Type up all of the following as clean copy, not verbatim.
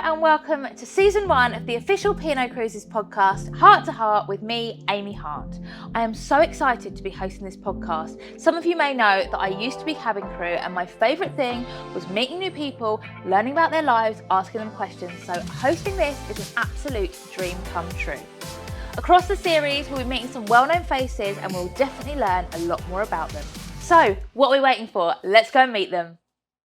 and welcome to season 1 of the official P&O Cruises podcast, Heart to Heart with me, Amy Hart. I am so excited to be hosting this podcast. Some of you may know that I used to be cabin crew and my favourite thing was meeting new people, learning about their lives, asking them questions. So hosting this is an absolute dream come true. Across the series, we'll be meeting some well-known faces and we'll definitely learn a lot more about them. So, what are we waiting for? Let's go and meet them.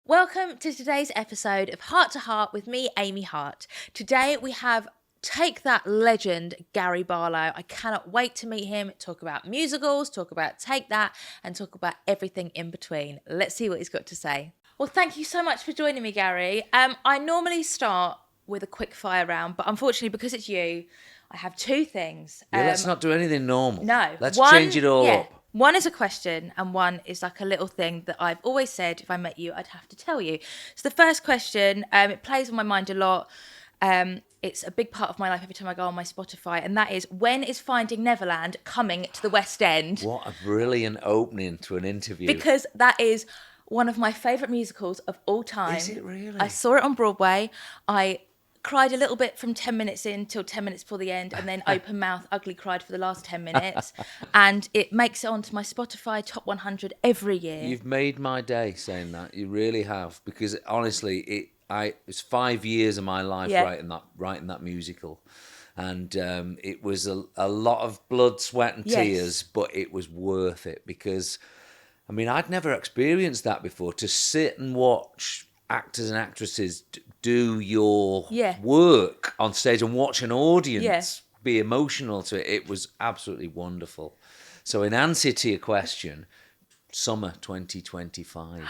Welcome to today's episode of Heart to Heart with me, Amy Hart. Today we have Take That legend, Gary Barlow. I cannot wait to meet him, talk about musicals, talk about Take That, and talk about everything in between. Let's see what he's got to say. Well, thank you so much for joining me, Gary. I normally start with a quick fire round, but unfortunately, because it's you, I have two things. Yeah, let's not do anything normal. No. Let's change it all up. One is a question and one is like a little thing that I've always said if I met you, I'd have to tell you. So the first question, it plays on my mind a lot. It's a big part of my life every time I go on my Spotify, and that is, when is Finding Neverland coming to the West End? What a brilliant opening to an interview. Because that is one of my favourite musicals of all time. Is it really? I saw it on Broadway. I cried a little bit from 10 minutes in till 10 minutes before the end, and then open mouth ugly cried for the last 10 minutes. And it makes it onto my Spotify top 100 every year. You've made my day saying that. You really have, because honestly, it's 5 years of my life writing that musical, and it was a lot of blood, sweat, and tears, but it was worth it because, I mean, I'd never experienced that before. To sit and watch actors and actresses do your work on stage and watch an audience be emotional to it. It was absolutely wonderful. So in answer to your question, summer 2025.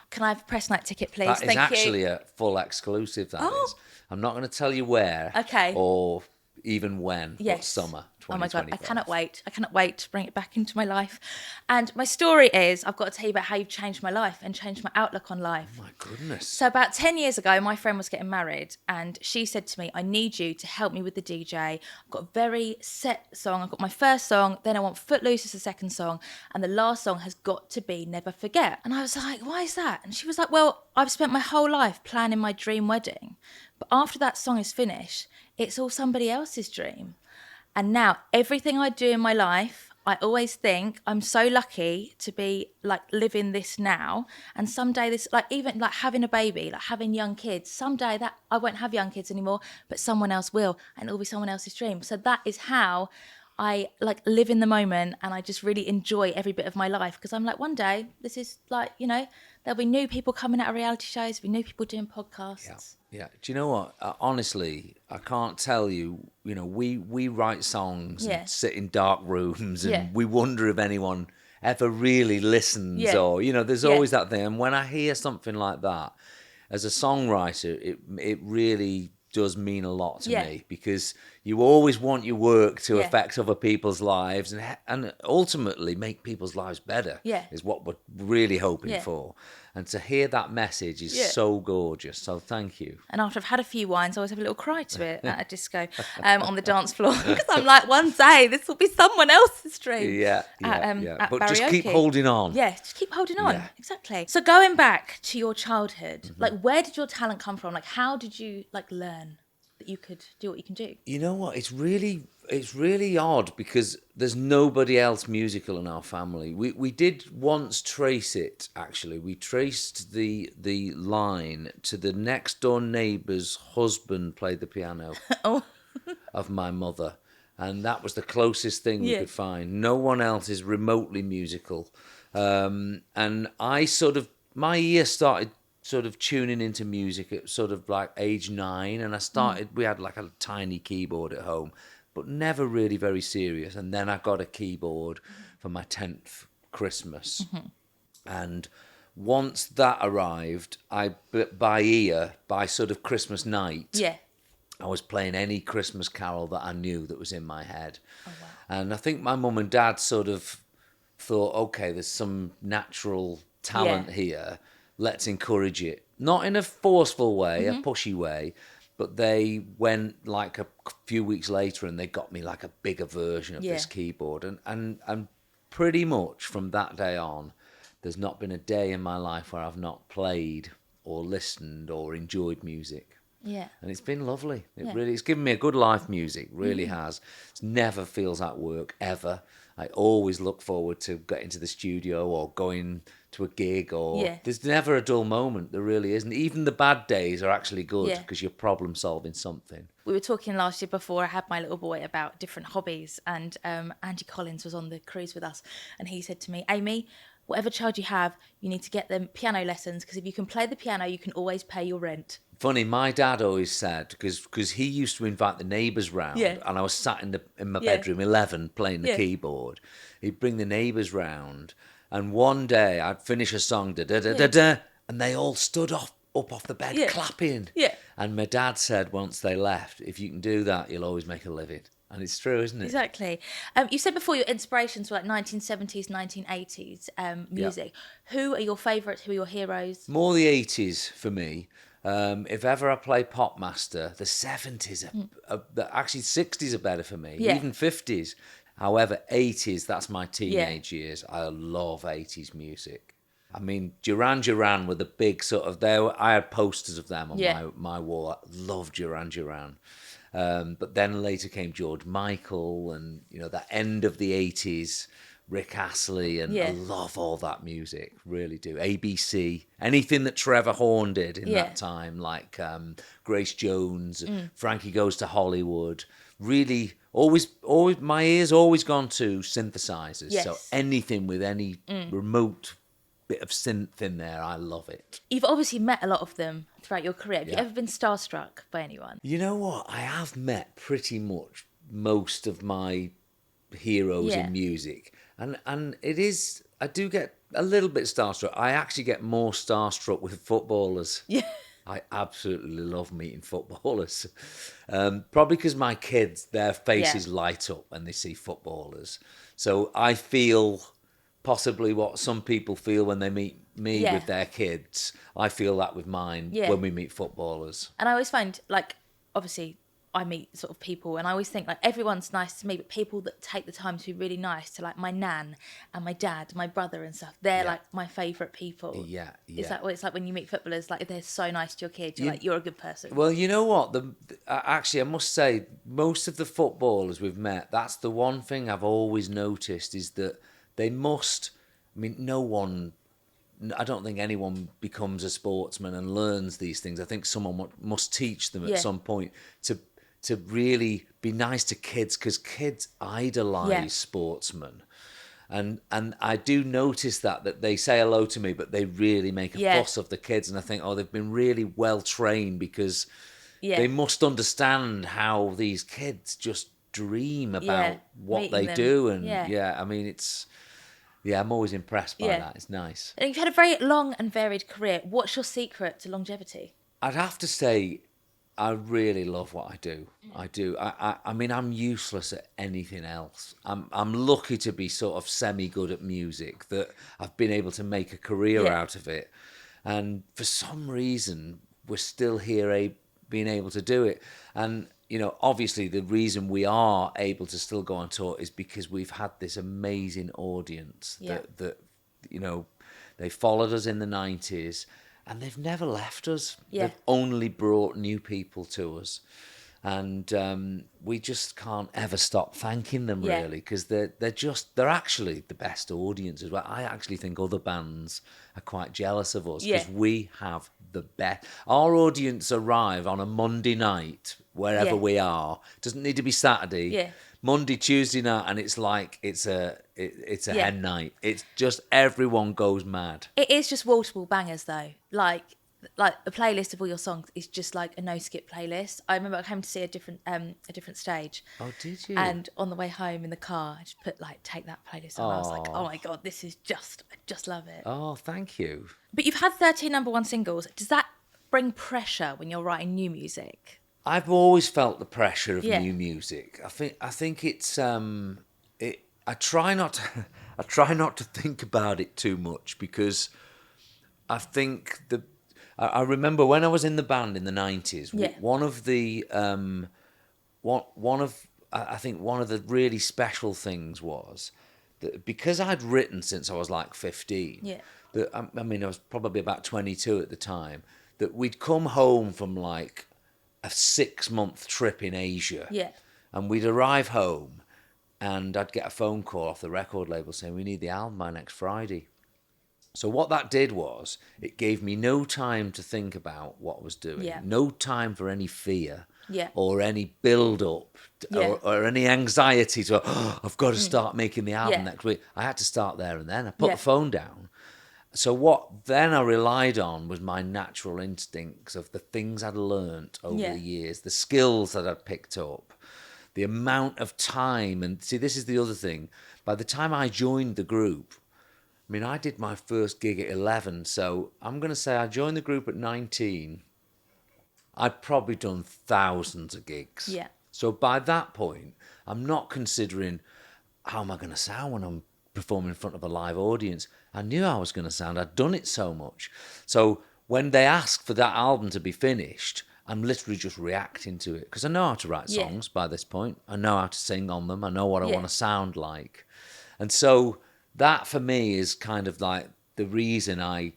Can I have a press night ticket, please? That is actually a full exclusive, that is. I'm not going to tell you where or even when, but summer 2025. Oh my God, I cannot wait. I cannot wait to bring it back into my life. And my story is, I've got to tell you about how you've changed my life and changed my outlook on life. Oh my goodness. So about 10 years ago, my friend was getting married and she said to me, I need you to help me with the DJ. I've got a very set song. I've got my first song, then I want Footloose as the second song, and the last song has got to be Never Forget. And I was like, why is that? And she was like, well, I've spent my whole life planning my dream wedding, but after that song is finished, it's all somebody else's dream. And now everything I do in my life, I always think I'm so lucky to be like living this now. And someday this, like even like having a baby, like having young kids, someday that I won't have young kids anymore, but someone else will, and it'll be someone else's dream. So that is how I like live in the moment, and I just really enjoy every bit of my life, because I'm like, one day this is like, you know, there'll be new people coming out of reality shows, there'll be new people doing podcasts. Yeah. Do you know what? Honestly, I can't tell you, you know, we write songs and sit in dark rooms and we wonder if anyone ever really listens or, you know, there's always that thing. And when I hear something like that, as a songwriter, it really does mean a lot to me, because you always want your work to affect other people's lives and ultimately make people's lives better is what we're really hoping for. And to hear that message is so gorgeous. So thank you. And after I've had a few wines, I always have a little cry to it at a disco on the dance floor, because I'm like, one day this will be someone else's dream. At but just keep holding on. Yeah, just keep holding on. Exactly. So going back to your childhood, like, where did your talent come from? Like, how did you like learn that you could do what you can do? You know what? It's really odd, because there's nobody else musical in our family. We did once trace it, actually. We traced the line to the next door neighbour's husband played the piano of my mother. And that was the closest thing we could find. No one else is remotely musical. And I my ear started sort of tuning into music at sort of like age 9, and we had like a tiny keyboard at home, but never really very serious. And then I got a keyboard for my 10th Christmas. And once that arrived, by sort of Christmas night, I was playing any Christmas carol that I knew that was in my head. Oh, wow. And I think my mum and dad sort of thought, okay, there's some natural talent here. Let's encourage it. Not in a forceful way, a pushy way, but they went like a few weeks later and they got me like a bigger version of this keyboard. And pretty much from that day on, there's not been a day in my life where I've not played or listened or enjoyed music. Yeah. And it's been lovely. It's given me a good life, music, really has. It never feels like work, ever. I always look forward to getting to the studio or going to a gig, or there's never a dull moment. There really isn't. Even the bad days are actually good because you're problem solving something. We were talking last year before I had my little boy about different hobbies, and Andy Collins was on the cruise with us, and he said to me, Amy, whatever child you have, you need to get them piano lessons, because if you can play the piano, you can always pay your rent. Funny, my dad always said, because he used to invite the neighbours round, and I was sat in my bedroom, 11, playing the keyboard. He'd bring the neighbours round, and one day I'd finish a song, da-da-da-da-da, and they all stood up off the bed clapping. Yeah. And my dad said once they left, if you can do that, you'll always make a living. And it's true, isn't it? Exactly. You said before your inspirations were like 1970s, 1980s music. Who are your favourites? Who are your heroes? More the 80s for me. If ever I play Pop Master, the 70s actually 60s are better for me, even 50s. However, 80s, that's my teenage years. I love 80s music. I mean, Duran Duran were the big sort of, I had posters of them on my wall. I love Duran Duran. But then later came George Michael and, that end of the 80s, Rick Astley, and I love all that music, really do. ABC, anything that Trevor Horn did in that time, like Grace Jones, Frankie Goes to Hollywood, really always, my ear's always gone to synthesizers. So anything with any remote bit of synth in there, I love it. You've obviously met a lot of them throughout your career. Have you ever been starstruck by anyone? You know what? I have met pretty much most of my heroes in music. And it is, I do get a little bit starstruck. I actually get more starstruck with footballers. Yeah. I absolutely love meeting footballers. Probably because my kids, their faces light up when they see footballers. So I feel possibly what some people feel when they meet me with their kids. I feel that with mine when we meet footballers. And I always find, like, obviously I meet sort of people and I always think like everyone's nice to me, but people that take the time to be really nice to like my nan and my dad, my brother and stuff, they're like my favourite people. Yeah. Is that what it's like when you meet footballers? Like, if they're so nice to your kids, you're like, you're a good person. Well, you know what? Actually, I must say, most of the footballers we've met, that's the one thing I've always noticed, is that they must, I don't think anyone becomes a sportsman and learns these things. I think someone must teach them at some point to really be nice to kids, because kids idolise sportsmen. And I do notice that they say hello to me, but they really make a fuss of the kids. And I think, they've been really well trained, because they must understand how these kids just dream about what they do. And I mean, it's... Yeah, I'm always impressed by that. It's nice. And you've had a very long and varied career. What's your secret to longevity? I'd have to say, I really love what I do. I do. I mean, I'm useless at anything else. I'm lucky to be sort of semi-good at music, that I've been able to make a career out of it. And for some reason, we're still here being able to do it. And obviously the reason we are able to still go on tour is because we've had this amazing audience that they followed us in the 90s and they've never left us. They've only brought new people to us. And we just can't ever stop thanking them, really, because they're actually the best audience as well. I actually think other bands are quite jealous of us, because we have the best. Our audience arrive on a Monday night, wherever we are. It doesn't need to be Saturday. Monday, Tuesday night, and it's like it's a hen night. It's just, everyone goes mad. It is just wall-to-wall bangers, though. Like a playlist of all your songs is just like a no-skip playlist. I remember I came to see a different stage. Oh, did you? And on the way home in the car, I just put like Take That playlist on. I was like, oh my God, this is I just love it. Oh, thank you. But you've had 13 number one singles. Does that bring pressure when you're writing new music? I've always felt the pressure of new music. I think it's I try not to think about it too much, because I think I remember when I was in the band in the 90s, one of the one of the really special things was that because I'd written since I was like 15, I was probably about 22 at the time, that we'd come home from like a 6-month trip in Asia. Yeah. And we'd arrive home and I'd get a phone call off the record label saying, we need the album by next Friday. So what that did was, it gave me no time to think about what I was doing, Yeah. no time for any fear Yeah. or any build-up Yeah. or any anxiety to, I've got to start making the album Yeah. next week. I had to start there and then. I put Yeah. the phone down. So what then I relied on was my natural instincts of the things I'd learnt over Yeah. the years, the skills that I'd picked up, the amount of time. And see, this is the other thing. By the time I joined the group, I mean, I did my first gig at 11, so I'm going to say I joined the group at 19. I'd probably done thousands of gigs. Yeah. So by that point, I'm not considering how am I going to sound when I'm performing in front of a live audience. I knew I was going to sound. I'd done it so much. So when they asked for that album to be finished, I'm literally just reacting to it because I know how to write songs by this point. I know how to sing on them. I know what I want to sound like. And so that for me is kind of like the reason I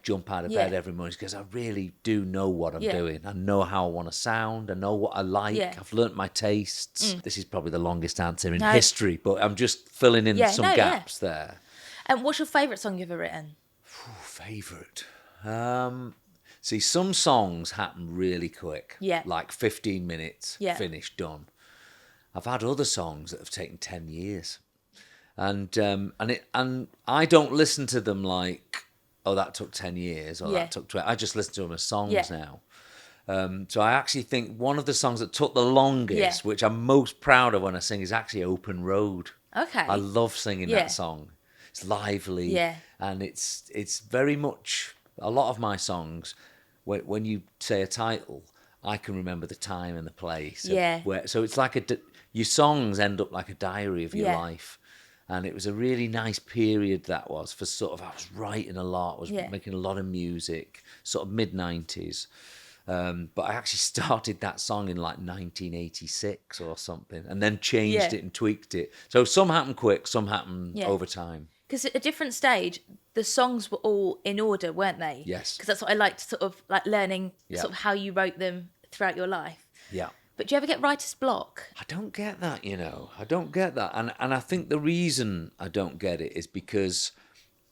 jump out of bed every morning, because I really do know what I'm doing. I know how I want to sound. I know what I like. I've learnt my tastes. This is probably the longest answer in history, but I'm just filling in some gaps there. And what's your favourite song you've ever written? Favourite? See, some songs happen really quick. Yeah. Like 15 minutes, finished, done. I've had other songs that have taken 10 years. And I don't listen to them like, oh, that took 10 years or that took 20. I just listen to them as songs now. So I actually think one of the songs that took the longest, which I'm most proud of when I sing, is actually Open Road. Okay. I love singing that song. It's lively. And it's very much, a lot of my songs, when you say a title, I can remember the time and the place. So it's like your songs end up like a diary of your life. And it was a really nice period that was for sort of, I was writing a lot, I was making a lot of music, sort of mid-90s. But I actually started that song in like 1986 or something, and then changed it and tweaked it. So some happened quick, some happened over time. Because at a different stage, the songs were all in order, weren't they? Yes. Because that's what I liked, sort of like learning sort of how you wrote them throughout your life. Yeah. But do you ever get writer's block? I don't get that, I don't get that. And I think the reason I don't get it is because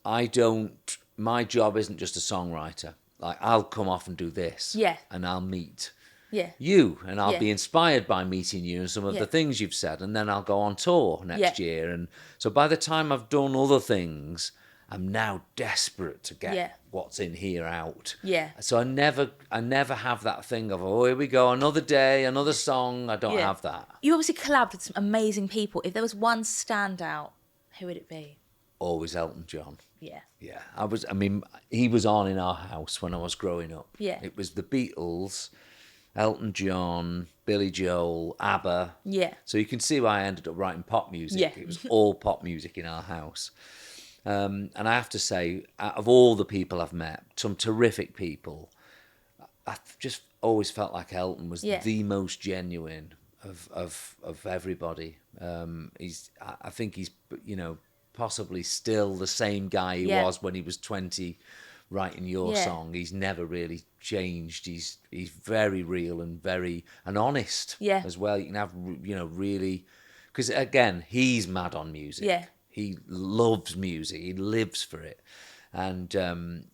my job isn't just a songwriter. Like, I'll come off and do this. Yeah. And I'll meet Yeah. you, and I'll be inspired by meeting you and some of the things you've said, and then I'll go on tour next year. And so by the time I've done other things, I'm now desperate to get what's in here out. Yeah. So I never have that thing of, oh, here we go, another day, another song. I don't have that. You obviously collabed with some amazing people. If there was one standout, who would it be? Always Elton John. Yeah. Yeah. He was on in our house when I was growing up. Yeah. It was the Beatles, Elton John, Billy Joel, ABBA. Yeah. So you can see why I ended up writing pop music. Yeah. It was all pop music in our house. And I have to say, out of all the people I've met, some terrific people, I've just always felt like Elton was the most genuine of everybody. I think he's, possibly still the same guy he was when he was 20 writing your song. He's never really changed. He's very real and honest as well. You can have, really, because again, he's mad on music. Yeah. He loves music. He lives for it. And, and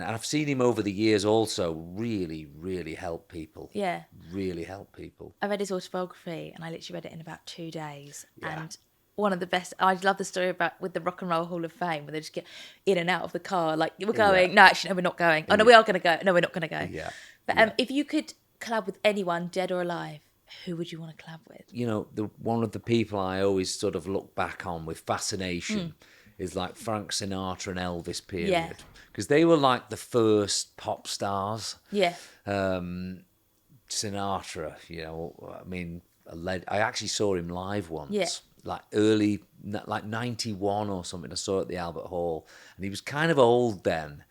I've seen him over the years also really, really help people. Yeah. Really help people. I read his autobiography and I literally read it in about 2 days. Yeah. And one of the best, I love the story about with the Rock and Roll Hall of Fame, where they just get in and out of the car. Like, we're going, no, actually, no, we're not going. Oh, no, we are going to go. No, we're not going to go. Yeah. But if you could collab with anyone, dead or alive, who would you want to collab with? One of the people I always sort of look back on with fascination is like Frank Sinatra and Elvis period. Yeah. Because they were like the first pop stars. Yeah. Sinatra, I actually saw him live once. Yeah. Like early, like 91 or something. I saw at the Albert Hall. And he was kind of old then.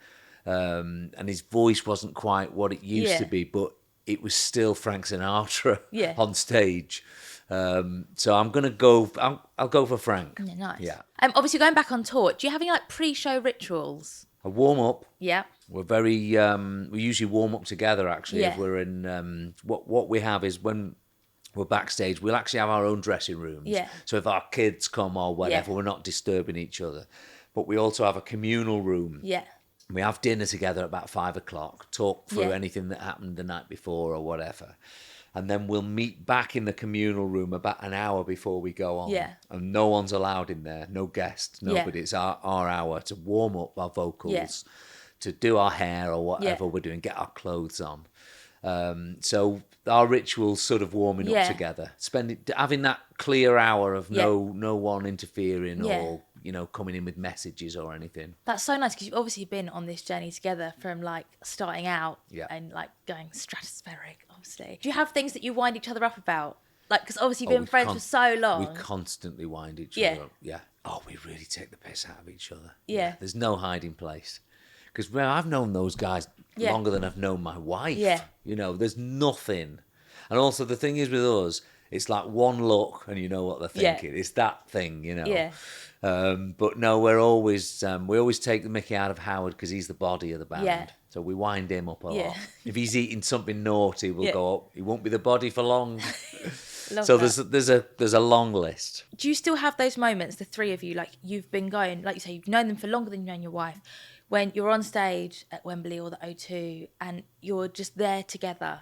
And his voice wasn't quite what it used to be, but it was still Frank Sinatra on stage. So I'm going to go, I'll go for Frank. Yeah, nice. Yeah. Obviously, going back on tour, do you have any like pre-show rituals? I warm up. Yeah. We're very. We usually warm up together. Actually, if we're in. What we have is when we're backstage, we'll actually have our own dressing rooms. Yeah. So if our kids come or whatever, we're not disturbing each other. But we also have a communal room. Yeah. We have dinner together at about 5:00, talk through Yeah. anything that happened the night before or whatever. And then we'll meet back in the communal room about an hour before we go on. Yeah. And no one's allowed in there, no guests, nobody. It's our hour to warm up our vocals, to do our hair or whatever we're doing, get our clothes on. So our rituals sort of warming up together, having that clear hour of no one interfering or coming in with messages or anything. That's so nice because you've obviously been on this journey together from like starting out and like going stratospheric, obviously. Do you have things that you wind each other up about? Like, because obviously you've been friends for so long. We constantly wind each other up. Yeah. Oh, we really take the piss out of each other. Yeah. There's no hiding place. Because I've known those guys longer than I've known my wife. Yeah. There's nothing. And also the thing is with us, it's like one look and you know what they're thinking. It's that thing, Yeah. But no, we always take the mickey out of Howard because he's the body of the band. Yeah. So we wind him up a lot. If he's eating something naughty, we'll go up. He won't be the body for long. So there's a long list. Do you still have those moments, the three of you, like you've been going, like you say, you've known them for longer than you've known your wife, when you're on stage at Wembley or the O2 and you're just there together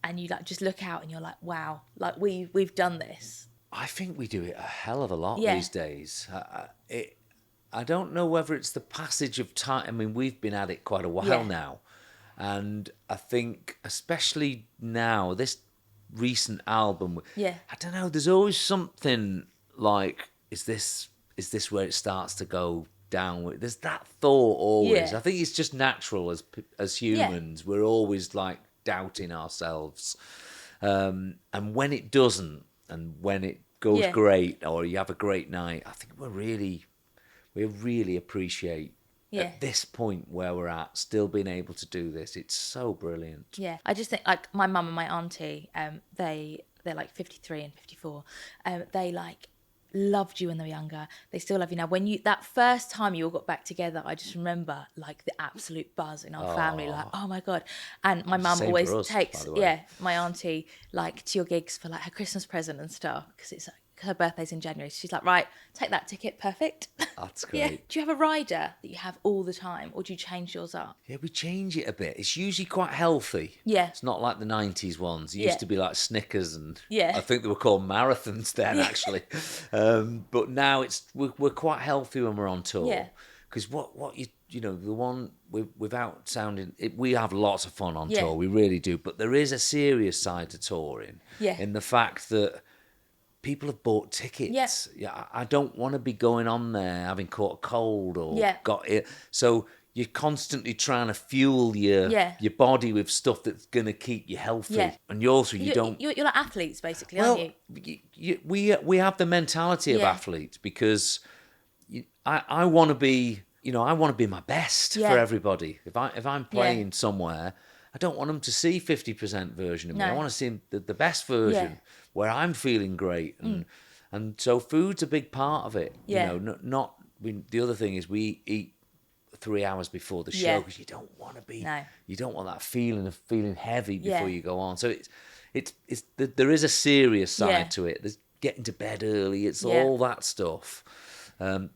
and you like just look out and you're like, wow, like we've done this? I think we do it a hell of a lot these days. I don't know whether it's the passage of time. I mean, we've been at it quite a while now. And I think, especially now, this recent album, I don't know, there's always something like, is this where it starts to go down? There's that thought always. I think it's just natural as humans. We're always like doubting ourselves. And when it doesn't, and when it goes great, or you have a great night, I think we really appreciate at this point where we're at, still being able to do this. It's so brilliant. Yeah, I just think like my mum and my auntie, they're like 53 and 54. They like loved you when they were younger. They still love you now. That first time you all got back together, I just remember like the absolute buzz in our family, like, oh my God. And my mum always takes, my auntie like to your gigs for like her Christmas present and stuff, because it's like, her birthday's in January. So she's like, right, take that ticket, perfect. That's great. Do you have a rider that you have all the time, or do you change yours up? Yeah, we change it a bit. It's usually quite healthy. Yeah. It's not like the 90s ones. It used to be like Snickers and I think they were called marathons then actually. But now we're quite healthy when we're on tour. Yeah. Because the one without sounding, we have lots of fun on tour. We really do. But there is a serious side to touring. Yeah. In the fact that people have bought tickets. Yeah, I don't want to be going on there having caught a cold or got it. So you're constantly trying to fuel your body with stuff that's going to keep you healthy. Yeah. And you're like athletes, basically, aren't you? We have the mentality of athletes, because I want to be, I want to be my best for everybody. If I'm playing somewhere, I don't want them to see 50% version of me. I want to see the best version where I'm feeling great. And so food's a big part of it. The other thing is we eat 3 hours before the show, because you don't want to be, you don't want that feeling of feeling heavy before you go on. So there is a serious side to it. There's getting to bed early. It's all that stuff.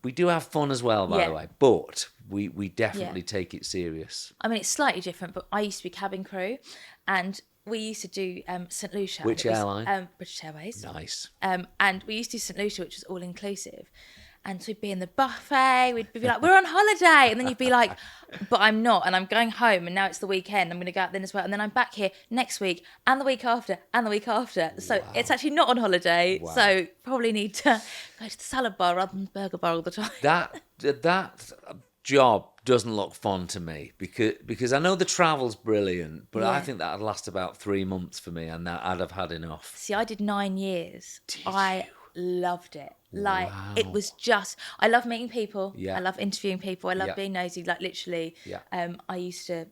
We do have fun as well, by the way, but we definitely take it serious. I mean, it's slightly different, but I used to be cabin crew, and we used to do St. Lucia. Which airline? British Airways. Nice. And we used to do St. Lucia, which was all inclusive. And so we'd be in the buffet, we'd be like, we're on holiday. And then you'd be like, but I'm not, and I'm going home, and now it's the weekend. I'm going to go out then as well. And then I'm back here next week, and the week after, and the week after. So it's actually not on holiday. Wow. So probably need to go to the salad bar rather than the burger bar all the time. That job doesn't look fun to me, because I know the travel's brilliant, but I think that'd last about 3 months for me, and I'd have had enough. See, I did 9 years. I loved it. Like, it was just, I love meeting people. Yeah. I love interviewing people. I love being nosy. Like, literally, I used to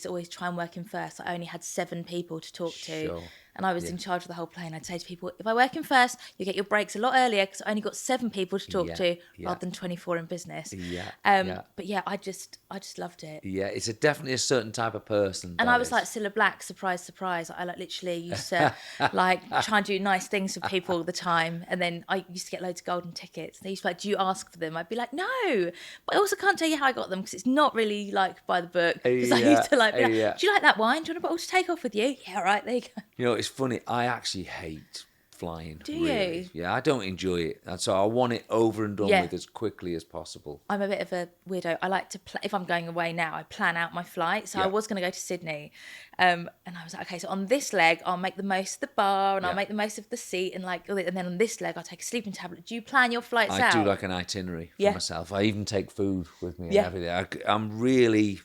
always try and work in first. I only had 7 people to talk to. and I was in charge of the whole plane, I'd say to people, if I work in first, you get your breaks a lot earlier because I only got 7 people to talk to rather than 24 in business. But yeah, I just loved it. Yeah, it's definitely a certain type of person. And I was like Cilla Black, surprise, surprise. I like literally used to like try and do nice things for people all the time. And then I used to get loads of golden tickets. They used to be like, do you ask for them? I'd be like, no. But I also can't tell you how I got them because it's not really like by the book. Because I used to like, be like, do you like that wine? Do you want a bottle to take off with you? Yeah, all right, there you go. You know, it's funny. I actually hate flying. Do really. you? Yeah, I don't enjoy it. And so I want it over and done with as quickly as possible. I'm a bit of a weirdo. I like to, if I'm going away now, I plan out my flight. So I was going to go to Sydney. And I was like, okay, so on this leg, I'll make the most of the bar and I'll make the most of the seat. And then on this leg, I'll take a sleeping tablet. Do you plan your flights out? I do like an itinerary for myself. I even take food with me and everything. I'm really,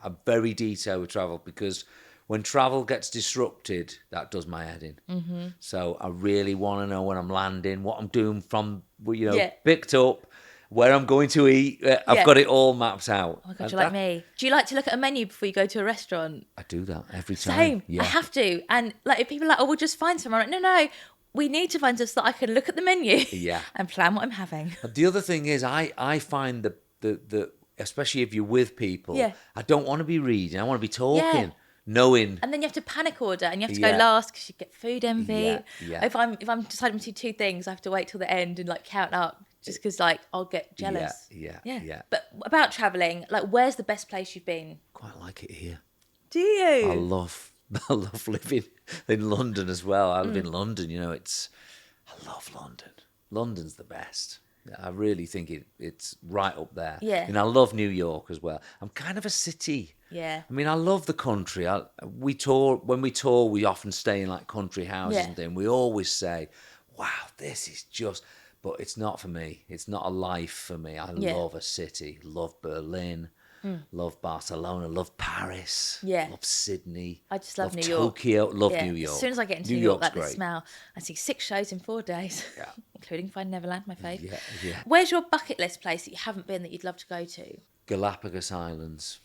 I'm very detailed with travel because when travel gets disrupted, that does my head in. Mm-hmm. So I really want to know when I'm landing, what I'm doing from, picked up, where I'm going to eat. I've got it all mapped out. Oh my God, you're like me. Do you like to look at a menu before you go to a restaurant? I do that every time. Same. Yeah. I have to. And like if people are like, oh, we'll just find some. I'm like, no. We need to find stuff so that I can look at the menu and plan what I'm having. The other thing is I find the especially if you're with people, I don't want to be reading. I want to be talking. Yeah. Knowing, and then you have to panic order, and you have to go last because you get food envy. If I'm deciding to do 2 things, I have to wait till the end and like count up, just because like I'll get jealous. Yeah. But about traveling, like, where's the best place you've been? Quite like it here. Do you? I love living in London as well. I live in London. I love London. London's the best. I really think it's right up there. Yeah. And I love New York as well. I'm kind of a city. Yeah. I mean, I love the country. When we tour, we often stay in like country houses and things. We always say, wow, this is just, but it's not for me. It's not a life for me. I love a city, love Berlin, love Barcelona, love Paris, love Sydney. I just love New York. Tokyo, love New York. As soon as I get into New York, like the smell, I see 6 shows in 4 days, including Find Neverland, my fave. Yeah. Where's your bucket list place that you haven't been that you'd love to go to? Galapagos Islands.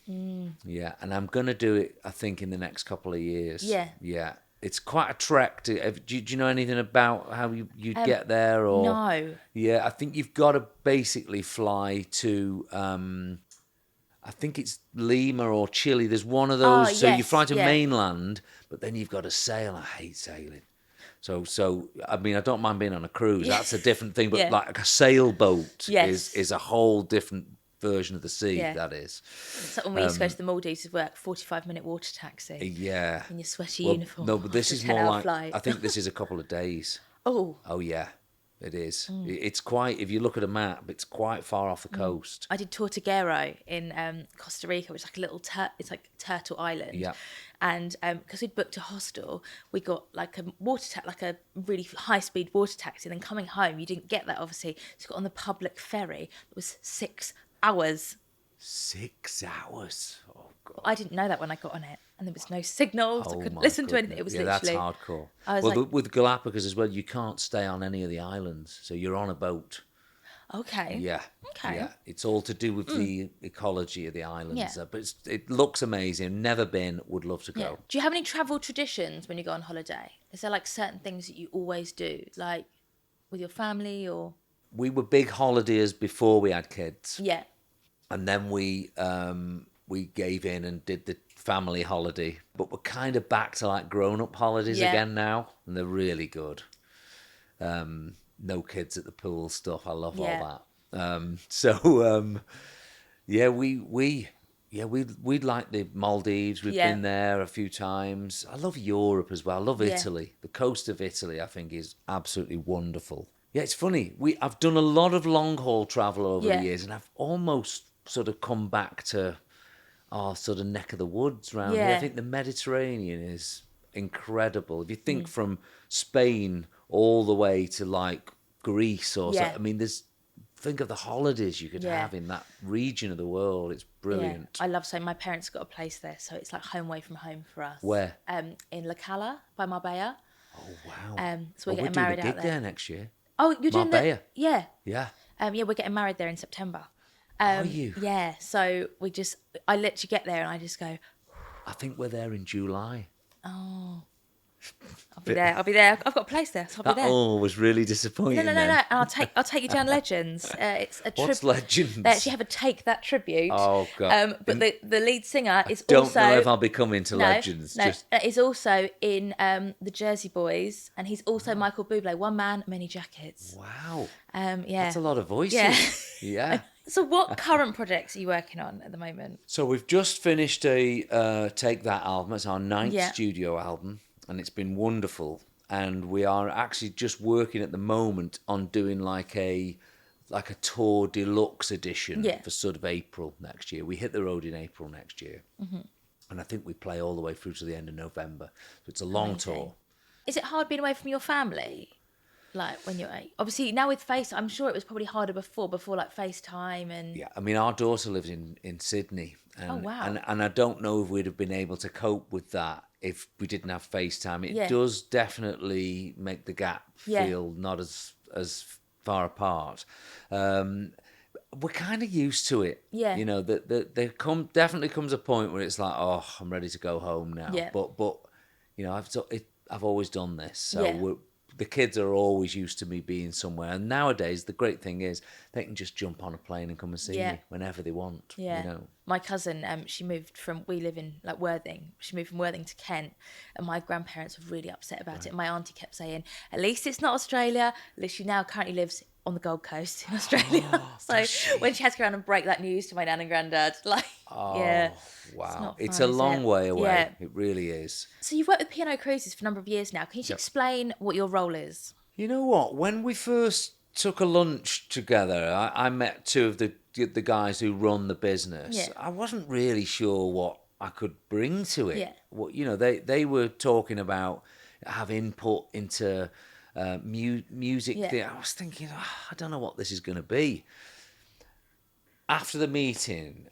Yeah, and I'm going to do it, I think, in the next couple of years. Yeah. It's quite a trek. Do you know anything about how you'd get there? Or no. Yeah, I think you've got to basically fly to, I think it's Lima or Chile. There's one of those. So you fly to mainland, but then you've got to sail. I hate sailing. So I mean, I don't mind being on a cruise. That's a different thing. But like a sailboat is a whole different version of the sea, that is. So when we used to go to the Maldives to work, 45-minute water taxi. Yeah. In your sweaty uniform. No, but this is more like, flight. I think this is a couple of days. Oh, yeah, it is. It's quite, if you look at a map, it's quite far off the coast. I did Tortuguero in Costa Rica, which is like a little, it's like Turtle Island. Yeah. And because we'd booked a hostel, we got like a like a really high-speed water taxi. And then coming home, you didn't get that, obviously. So you got on the public ferry. It was 6 hours. 6 hours? Oh, God. I didn't know that when I got on it. And there was no signals. I couldn't listen to anything. It was literally... that's hardcore. With Galapagos as well, you can't stay on any of the islands. So you're on a boat. Okay. Yeah. Okay. Yeah. It's all to do with the ecology of the islands. Yeah. But it looks amazing. Never been. Would love to go. Yeah. Do you have any travel traditions when you go on holiday? Is there like certain things that you always do? Like with your family or... We were big holidays before we had kids. Yeah. And then we gave in and did the family holiday. But we're kind of back to like grown-up holidays again now. And they're really good. No kids at the pool stuff. I love all that. We'd like the Maldives. We've been there a few times. I love Europe as well. I love Italy. The coast of Italy, I think, is absolutely wonderful. Yeah, it's funny. I've done a lot of long haul travel over the years, and I've almost sort of come back to our sort of neck of the woods around here. I think the Mediterranean is incredible. If you think from Spain all the way to like Greece or something, I mean, think of the holidays you could have in that region of the world. It's brilliant. Yeah. I love saying my parents got a place there, so it's like home away from home for us. Where? In La Cala by Marbella. Oh wow! So we're getting married out there. We're doing a gig there next year. Oh, you're doing Marbella. Yeah. We're getting married there in September. Are you? Yeah. So I literally get there and I just go. I think we're there in July. Oh. I'll be there. I'll be there. I've got a place there, so I'll be That there. all was really disappointing. No. then. And I'll take you down Legends. It's a What's Legends? They actually have a Take That tribute. Oh God! But the lead singer is Don't also. know if I'll be coming to Legends. Is also in the Jersey Boys, and he's also Michael Bublé. One man, many jackets. Wow. Yeah. That's a lot of voices. Yeah. Yeah. So what current projects are you working on at the moment? So we've just finished a Take That album. It's our ninth Yeah. studio album, and it's been wonderful. And we are actually just working at the moment on doing like a tour deluxe edition for sort of April next year. We hit the road in April next year, and I think we play all the way through to the end of November. So it's a long tour. Is it hard being away from your family? Like when you're obviously now with I'm sure it was probably harder before like FaceTime and. Yeah, I mean our daughter lives in Sydney, and, Oh, wow. and I don't know if we'd have been able to cope with that if we didn't have FaceTime. It does definitely make the gap feel not as far apart. We're kind of used to it. Yeah. You know, definitely comes a point where it's like, oh, I'm ready to go home now. Yeah. But you know, I've always done this, so the kids are always used to me being somewhere. And nowadays, the great thing is they can just jump on a plane and come and see me whenever they want. Yeah. You know. My cousin, we live in like Worthing. She moved from Worthing to Kent, and my grandparents were really upset about it. My auntie kept saying, at least it's not Australia. At least she now currently lives on the Gold Coast in Australia. So when she has to go around and break that news to my nan and granddad, like, Wow. It's It's a long way away. Yeah. It really is. So you've worked with P&O Cruises for a number of years now. Can you just explain what your role is? You know what? When we first took a lunch together, I met two of the guys who run the business. Yeah. I wasn't really sure what I could bring to it. Yeah. What, you know, they were talking about have input into music. Yeah. I was thinking, I don't know what this is going to be. After the meeting,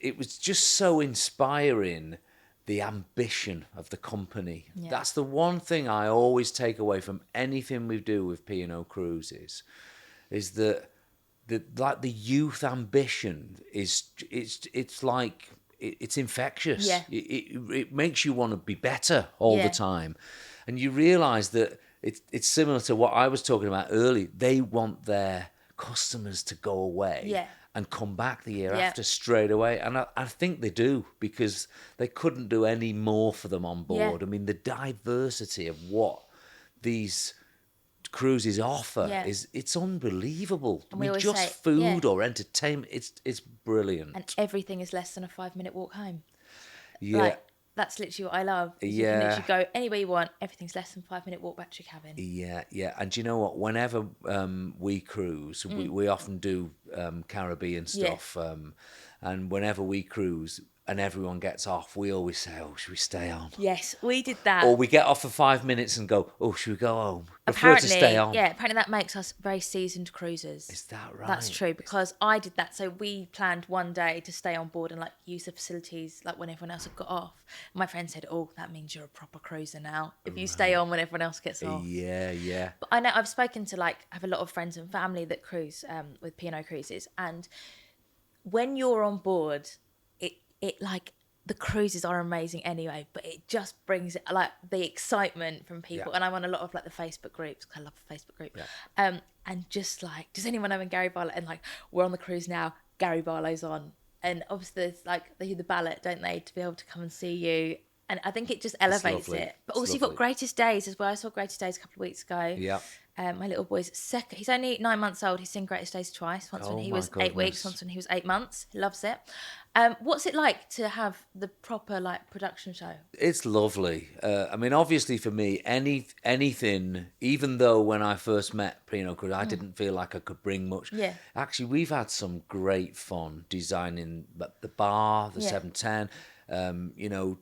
it was just so inspiring, the ambition of the company. Yeah. That's the one thing I always take away from anything we do with P&O Cruises, is that the youth ambition is it's like it's infectious. Yeah. It makes you want to be better all the time, and you realise that it's similar to what I was talking about earlier. They want their customers to go away and come back the year after straight away. And I think they do, because they couldn't do any more for them on board. I mean, the diversity of what these cruises offer it's unbelievable. And I mean, always just say, food or entertainment, it's brilliant. And everything is less than a 5-minute walk home. Yeah. Like, that's literally what I love. You can literally go anywhere you want. Everything's less than 5-minute walk back to your cabin. Yeah. And do you know what? Whenever we cruise, we often do Caribbean stuff. And whenever we cruise and everyone gets off, we always say, oh, should we stay on? Yes, we did that. Or we get off for 5 minutes and go, oh, should we go home? Prefer to stay on. Yeah, apparently that makes us very seasoned cruisers. Is that right? That's true, because I did that. So we planned one day to stay on board and like use the facilities like when everyone else had got off. My friend said, oh, that means you're a proper cruiser now if you stay on when everyone else gets off. Yeah. But I know I've spoken to I have a lot of friends and family that cruise with P&O Cruises, and when you're on board, it like the cruises are amazing anyway, but it just brings like the excitement from people. And I'm on a lot of like the Facebook groups, 'cause I love the Facebook group. And just like, does anyone know when Gary Barlow, and like we're on the cruise now, Gary Barlow's on, and obviously there's like they do the ballot, don't they, to be able to come and see you. And I think it just elevates it. But also you've got Greatest Days as well. I saw Greatest Days a couple of weeks ago. Yeah. My little boy's second. He's only 9 months old. He's seen Greatest Days twice. Once when he was 8 weeks. Once when he was 8 months. He loves it. What's it like to have the proper like production show? It's lovely. I mean, obviously for me, anything. Even though when I first met P&O Cruises, I didn't feel like I could bring much. Yeah. Actually, we've had some great fun designing the bar, the 710. You know,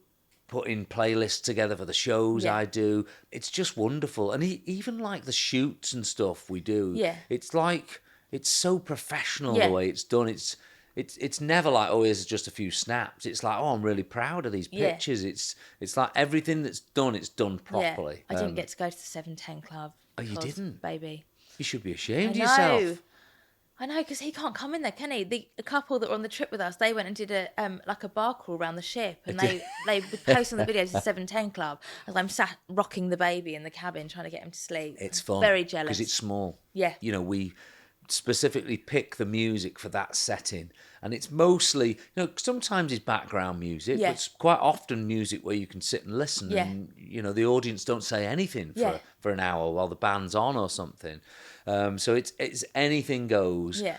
putting playlists together for the shows I do. It's just wonderful. And even like the shoots and stuff we do. Yeah. It's like it's so professional the way it's done. It's never like, oh, here's just a few snaps. It's like, oh, I'm really proud of these pictures. It's like everything that's done, it's done properly. I didn't get to go to the 710 Club. Oh, you didn't? Baby. You should be ashamed of yourself. I know, because he can't come in there, can he? The couple that were on the trip with us, they went and did a like a bar crawl around the ship, and they would post on the videos the 710 Club as I'm sat rocking the baby in the cabin trying to get him to sleep. It's fun. Very jealous. Because it's small. Yeah. You know, we specifically pick the music for that setting. And it's mostly, sometimes it's background music, but it's quite often music where you can sit and listen. Yeah. And, the audience don't say anything for an hour while the band's on or something. So it's anything goes. Yeah.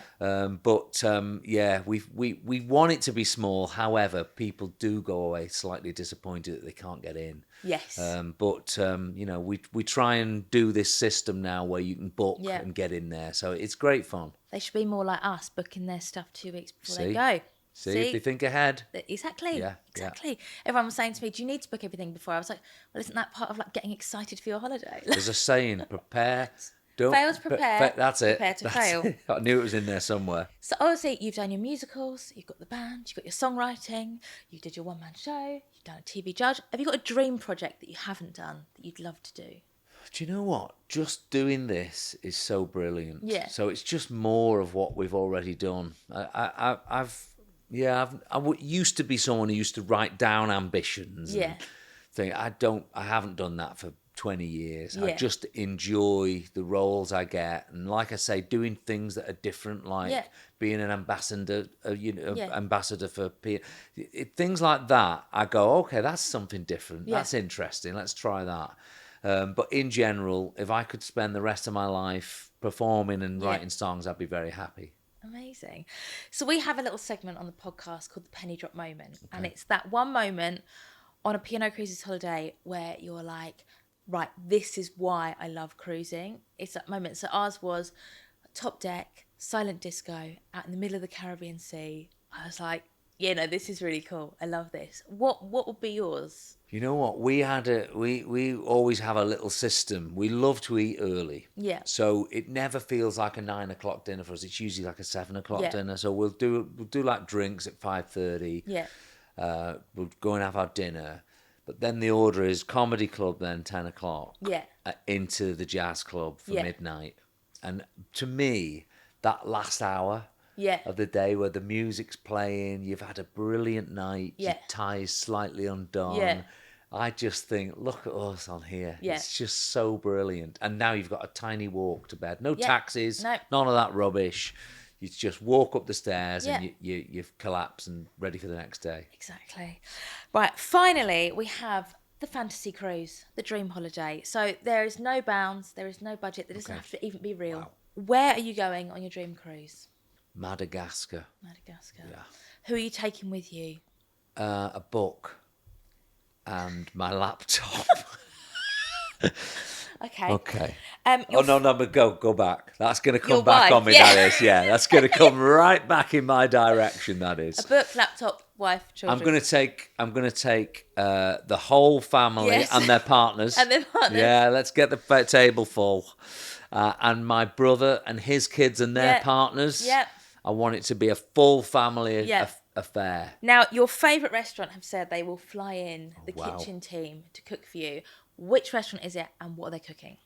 We want it to be small. However, people do go away slightly disappointed that they can't get in. Yes. We try and do this system now where you can book and get in there. So it's great fun. They should be more like us, booking their stuff 2 weeks before they go. See, if they think ahead. Exactly. Yeah, exactly. Yeah. Everyone was saying to me, do you need to book everything before? I was like, well, isn't that part of like getting excited for your holiday? There's a saying, prepare. Don't fail to prepare. That's it. Prepare to That's fail. It. I knew it was in there somewhere. So obviously you've done your musicals, you've got the band, you've got your songwriting, you did your one-man show, you've done a TV judge. Have you got a dream project that you haven't done that you'd love to do? Do you know what? Just doing this is so brilliant. Yeah. So it's just more of what we've already done. I used to be someone who used to write down ambitions. Yeah. And I haven't done that for 20 years. Yeah. I just enjoy the roles I get, and like I say, doing things that are different, like being an ambassador, ambassador for things like that. I go, okay, that's something different. That's interesting. Let's try that. But in general, if I could spend the rest of my life performing and writing songs, I'd be very happy. Amazing. So we have a little segment on the podcast called the Penny Drop Moment, and it's that one moment on a P&O Cruises holiday where you're like, right, this is why I love cruising. It's that moment. So ours was top deck, silent disco, out in the middle of the Caribbean Sea. I was like, this is really cool. I love this. What would be yours? You know what? We always have a little system. We love to eat early. Yeah. So it never feels like a 9 o'clock dinner for us. It's usually like a 7 o'clock dinner. So we'll do like drinks at 5:30. Yeah. We'll go and have our dinner. But then the order is comedy club, then 10 o'clock. Yeah. Into the jazz club for midnight. And to me, that last hour of the day where the music's playing, you've had a brilliant night, your tie's slightly undone. Yeah. I just think, look at us on here. Yeah. It's just so brilliant. And now you've got a tiny walk to bed. No taxis, no. none of that rubbish. You just walk up the stairs and you've collapsed and ready for the next day. Exactly. Right, finally, we have the fantasy cruise, the dream holiday. So there is no bounds, there is no budget, there doesn't have to even be real. Wow. Where are you going on your dream cruise? Madagascar. Yeah. Who are you taking with you? A book and my laptop. Okay. But go back. That's going to come back wife, on me, that is. Yeah, that's going to come right back in my direction, that is. A book, laptop, wife, children. I'm going to take the whole family and their partners. Yeah, let's get the table full. And my brother and his kids and their partners. Yep. I want it to be a full family affair. Now, your favourite restaurant have said they will fly in the kitchen team to cook for you. Which restaurant is it and what are they cooking?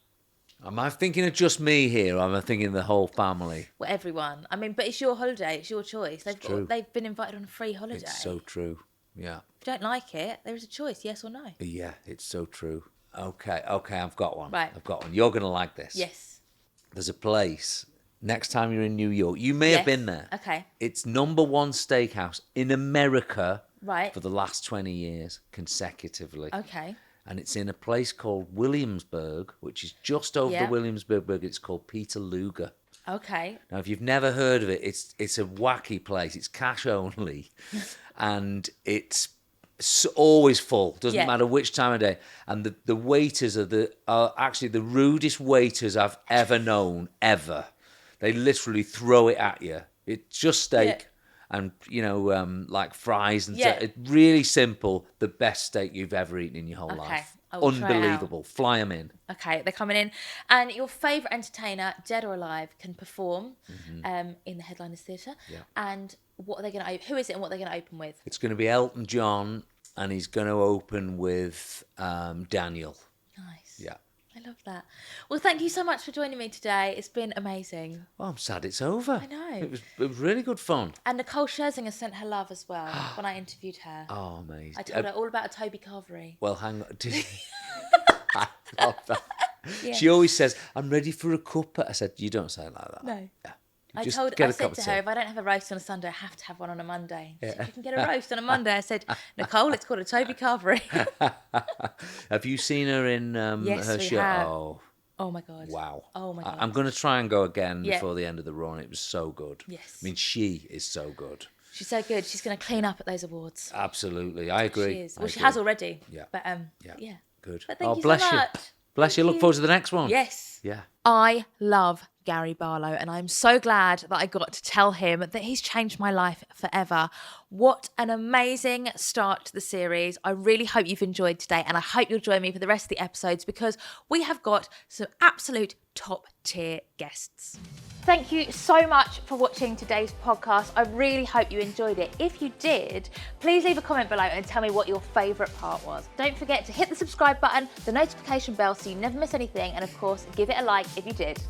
Am I thinking of just me here or am I thinking the whole family? Well, everyone. I mean, but it's your holiday. It's your choice. They've been invited on a free holiday. It's so true. Yeah. If you don't like it, there is a choice, yes or no. Yeah, it's so true. Okay, I've got one. Right. I've got one. You're going to like this. Yes. There's a place, next time you're in New York, you may have been there. Okay. It's #1 steakhouse in America for the last 20 years consecutively. Okay. And it's in a place called Williamsburg, which is just over the Williamsburg. It's called Peter Luger. Okay. Now, if you've never heard of it, it's a wacky place. It's cash only, and it's always full. Doesn't matter which time of day. And the waiters are actually the rudest waiters I've ever known, ever. They literally throw it at you. It's just steak. And, like fries and stuff. It's really simple. The best steak you've ever eaten in your whole life. Unbelievable. Fly them in. Okay, they're coming in. And your favourite entertainer, dead or alive, can perform in the Headliners Theatre. Yeah. And what are they going to? Who is it and what are they going to open with? It's going to be Elton John, and he's going to open with Daniel. Nice. Yeah. I love that. Well, thank you so much for joining me today. It's been amazing. Well, I'm sad it's over. I know. It was really good fun. And Nicole Scherzinger sent her love as well when I interviewed her. Oh, amazing. I told her all about a Toby Carvery. Well, hang on. I love that. Yeah. She always says, I'm ready for a cuppa. I said, you don't say it like that. No. Yeah. I Just said get a cup to of her, tea. if I don't have a roast on a Sunday, I have to have one on a Monday. She said, you can get a roast on a Monday. I said, Nicole, it's called a Toby Carvery. Have you seen her in Yes, her we show? have. Oh, Oh my God. wow. Oh my God. I'm going to try and go again Yeah. before the end of the run. It was so good. Yes. I mean, she is so good. She's so good. She's going to clean up at those awards. Absolutely. I agree. She is. I Well, she agree. has already. Yeah. But Yeah. Good. But thank you bless so you. much. Bless you. Thank Look you. forward to the next one. Yes. Yeah. I love Gary Barlow, and I'm so glad that I got to tell him that he's changed my life forever. What an amazing start to the series. I really hope you've enjoyed today, and I hope you'll join me for the rest of the episodes because we have got some absolute top tier guests. Thank you so much for watching today's podcast. I really hope you enjoyed it. If you did, please leave a comment below and tell me what your favourite part was. Don't forget to hit the subscribe button, the notification bell so you never miss anything, and of course, give it a like if you did.